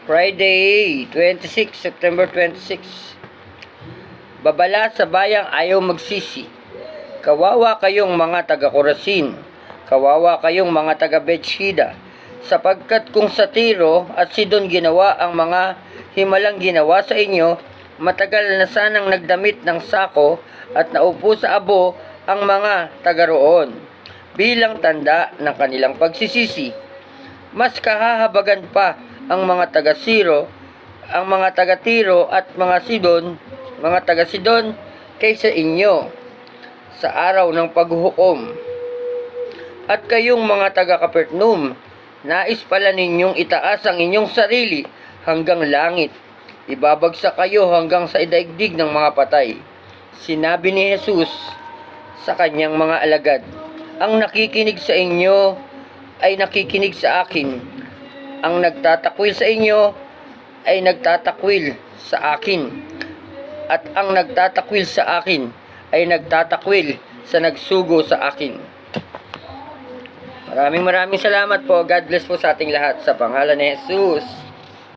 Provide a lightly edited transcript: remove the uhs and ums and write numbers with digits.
Friday, 26, September 26. Babala sa bayang ayaw magsisi. Kawawa kayong mga taga-Corazin. Kawawa kayong mga taga-Bethsaida. Sapagkat kung sa Tiro at Sidon ginawa ang mga himalang ginawa sa inyo, matagal na sanang nagdamit ng sako at naupo sa abo ang mga taga-roon bilang tanda ng kanilang pagsisisi. Mas kahahabagan pa ang mga taga-Siro, ang mga taga-Tiro at mga taga-Sidon kaysa inyo sa araw ng paghuhukom. At kayong mga taga-Capernaum, nais pala ninyong itaas ang inyong sarili hanggang langit. Ibabagsak kayo hanggang sa idaigdig ng mga patay. Sinabi ni Jesus sa kanyang mga alagad, ang nakikinig sa inyo ay nakikinig sa akin. Ang nagtatakwil sa inyo ay nagtatakwil sa akin. At ang nagtatakwil sa akin ay nagtatakwil sa nagsugo sa akin. Maraming salamat po. God bless po sa ating lahat sa pangalan ni Jesus.